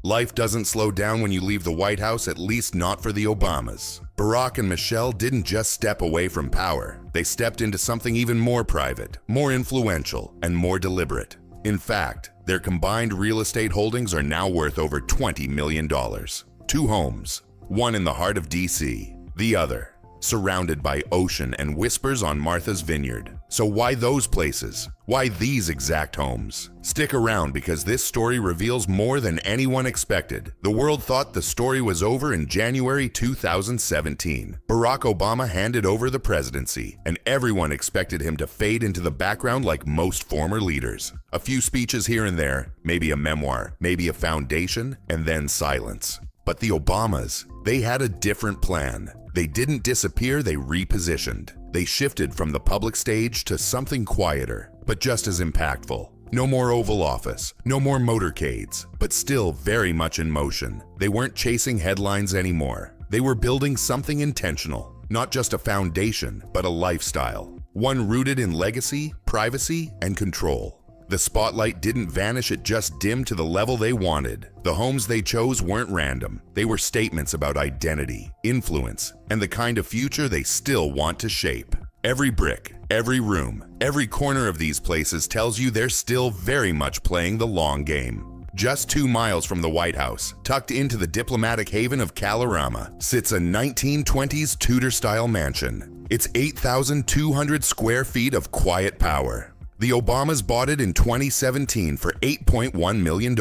Life doesn't slow down when you leave the White House, at least not for the Obamas. Barack and Michelle didn't just step away from power. They stepped into something even more private, more influential, and more deliberate. In fact, their combined real estate holdings are now worth over $20 million. 2 homes, one in the heart of DC, the other surrounded by ocean and whispers on Martha's Vineyard. So why those places? Why these exact homes? Stick around, because this story reveals more than anyone expected. The world thought the story was over in January 2017. Barack Obama handed over the presidency, and everyone expected him to fade into the background like most former leaders. A few speeches here and there, maybe a memoir, maybe a foundation, and then silence. But the Obamas, they had a different plan. They didn't disappear, they repositioned. They shifted from the public stage to something quieter, but just as impactful. No more Oval Office, no more motorcades, but still very much in motion. They weren't chasing headlines anymore. They were building something intentional, not just a foundation, but a lifestyle. One rooted in legacy, privacy, and control. The spotlight didn't vanish, it just dimmed to the level they wanted. The homes they chose weren't random. They were statements about identity, influence, and the kind of future they still want to shape. Every brick, every room, every corner of these places tells you they're still very much playing the long game. Just 2 miles from the White House, tucked into the diplomatic haven of Kalorama, sits a 1920s Tudor-style mansion. It's 8,200 square feet of quiet power. The Obamas bought it in 2017 for $8.1 million,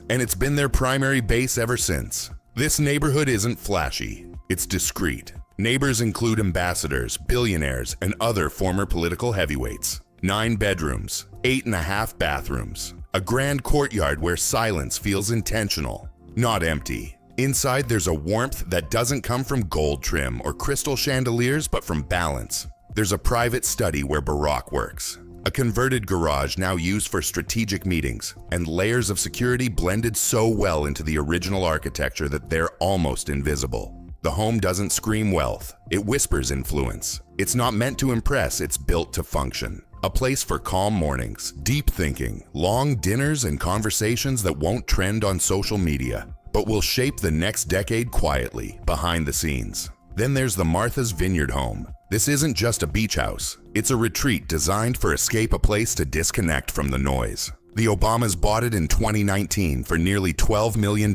and it's been their primary base ever since. This neighborhood isn't flashy, it's discreet. Neighbors include ambassadors, billionaires, and other former political heavyweights. 9 bedrooms, 8.5 bathrooms, a grand courtyard where silence feels intentional, not empty. Inside, there's a warmth that doesn't come from gold trim or crystal chandeliers, but from balance. There's a private study where Barack works. A converted garage now used for strategic meetings, and layers of security blended so well into the original architecture that they're almost invisible. The home doesn't scream wealth, it whispers influence. It's not meant to impress, it's built to function. A place for calm mornings, deep thinking, long dinners, and conversations that won't trend on social media, but will shape the next decade quietly, behind the scenes. Then there's the Martha's Vineyard home. This isn't just a beach house. It's a retreat designed for escape, a place to disconnect from the noise. The Obamas bought it in 2019 for nearly $12 million,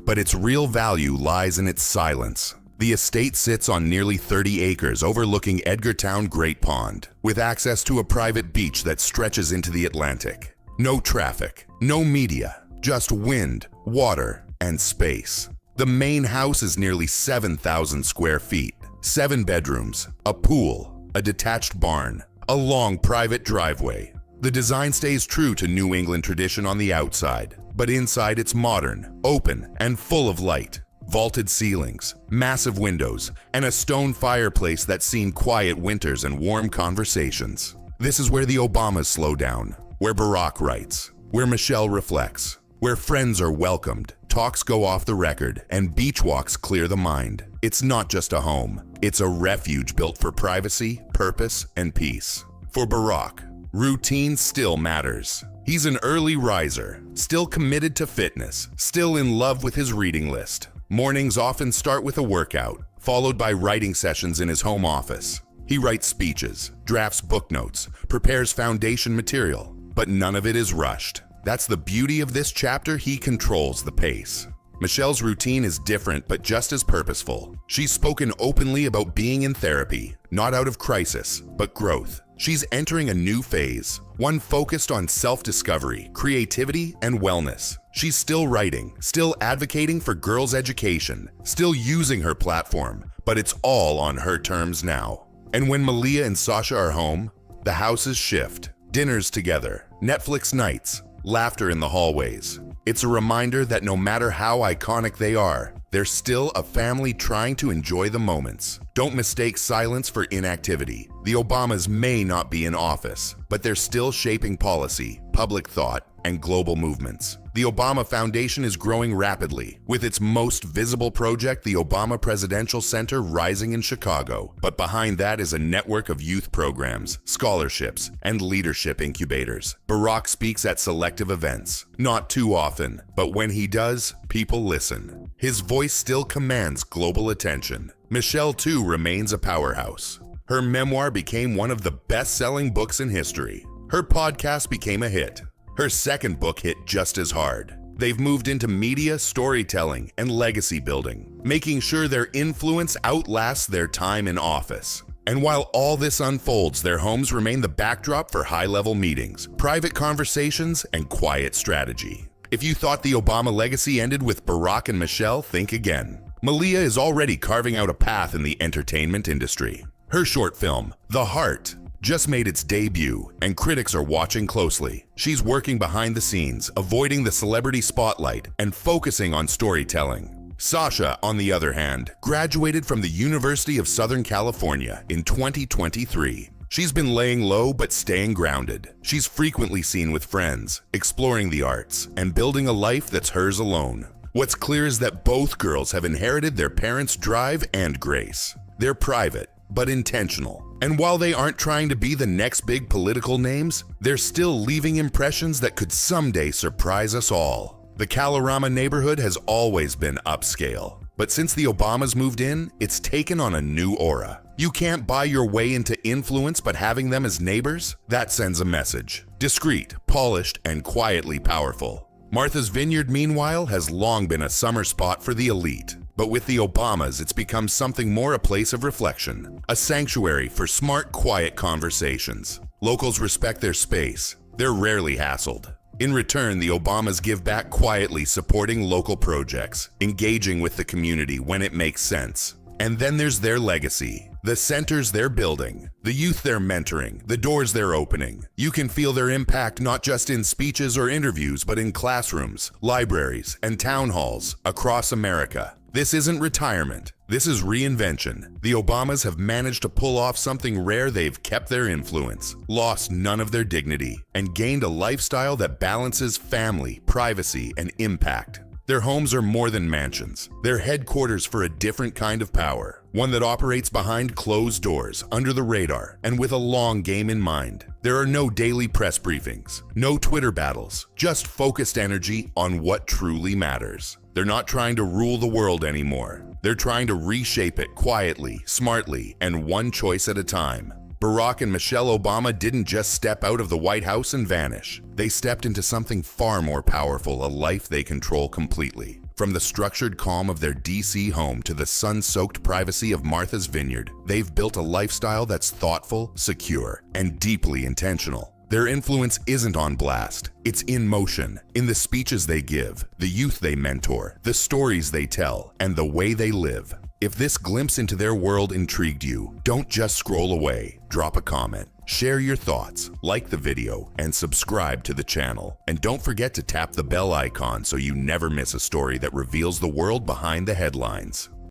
but its real value lies in its silence. The estate sits on nearly 30 acres overlooking Edgartown Great Pond, with access to a private beach that stretches into the Atlantic. No traffic, no media, just wind, water, and space. The main house is nearly 7,000 square feet. 7 bedrooms, a pool, a detached barn, a long private driveway. The design stays true to New England tradition on the outside, but inside it's modern, open, and full of light. Vaulted ceilings, massive windows, and a stone fireplace that's seen quiet winters and warm conversations. This is where the Obamas slow down, where Barack writes, where Michelle reflects, where friends are welcomed, talks go off the record, and beach walks clear the mind. It's not just a home, it's a refuge built for privacy, purpose, and peace. For Barack, routine still matters. He's an early riser, still committed to fitness, still in love with his reading list. Mornings often start with a workout, followed by writing sessions in his home office. He writes speeches, drafts book notes, prepares foundation material, but none of it is rushed. That's the beauty of this chapter, he controls the pace. Michelle's routine is different, but just as purposeful. She's spoken openly about being in therapy, not out of crisis, but growth. She's entering a new phase, one focused on self-discovery, creativity, and wellness. She's still writing, still advocating for girls' education, still using her platform, but it's all on her terms now. And when Malia and Sasha are home, the houses shift. Dinners together, Netflix nights, laughter in the hallways. It's a reminder that no matter how iconic they are, they're still a family trying to enjoy the moments. Don't mistake silence for inactivity. The Obamas may not be in office, but they're still shaping policy, public thought, and global movements. The Obama Foundation is growing rapidly, with its most visible project, the Obama Presidential Center, rising in Chicago. But behind that is a network of youth programs, scholarships, and leadership incubators. Barack speaks at selective events, not too often, but when he does, people listen. His voice still commands global attention. Michelle, too, remains a powerhouse. Her memoir became one of the best-selling books in history. Her podcast became a hit. Her second book hit just as hard. They've moved into media, storytelling, and legacy building, making sure their influence outlasts their time in office. And while all this unfolds, their homes remain the backdrop for high-level meetings, private conversations, and quiet strategy. If you thought the Obama legacy ended with Barack and Michelle, think again. Malia is already carving out a path in the entertainment industry. Her short film, The Heart, just made its debut, and critics are watching closely. She's working behind the scenes, avoiding the celebrity spotlight and focusing on storytelling. Sasha, on the other hand, graduated from the University of Southern California in 2023. She's been laying low but staying grounded. She's frequently seen with friends, exploring the arts, and building a life that's hers alone. What's clear is that both girls have inherited their parents' drive and grace. They're private, but intentional. And while they aren't trying to be the next big political names, they're still leaving impressions that could someday surprise us all. The Kalorama neighborhood has always been upscale, but since the Obamas moved in, it's taken on a new aura. You can't buy your way into influence, but having them as neighbors, that sends a message. Discreet, polished, and quietly powerful. Martha's Vineyard, meanwhile, has long been a summer spot for the elite. But with the Obamas, it's become something more a place of reflection, a sanctuary for smart, quiet conversations. Locals respect their space. They're rarely hassled. In return, the Obamas give back quietly, supporting local projects, engaging with the community when it makes sense. And then there's their legacy, the centers they're building, the youth they're mentoring, the doors they're opening. You can feel their impact not just in speeches or interviews, but in classrooms, libraries, and town halls across America. This isn't retirement. This is reinvention. The Obamas have managed to pull off something rare. They've kept their influence, lost none of their dignity, and gained a lifestyle that balances family, privacy, and impact. Their homes are more than mansions. They're headquarters for a different kind of power, one that operates behind closed doors, under the radar, and with a long game in mind. There are no daily press briefings, no Twitter battles, just focused energy on what truly matters. They're not trying to rule the world anymore. They're trying to reshape it quietly, smartly, and one choice at a time. Barack and Michelle Obama didn't just step out of the White House and vanish. They stepped into something far more powerful, a life they control completely. From the structured calm of their DC home to the sun-soaked privacy of Martha's Vineyard, they've built a lifestyle that's thoughtful, secure, and deeply intentional. Their influence isn't on blast. It's in motion, in the speeches they give, the youth they mentor, the stories they tell, and the way they live. If this glimpse into their world intrigued you, don't just scroll away. Drop a comment, share your thoughts, like the video, and subscribe to the channel. And don't forget to tap the bell icon so you never miss a story that reveals the world behind the headlines.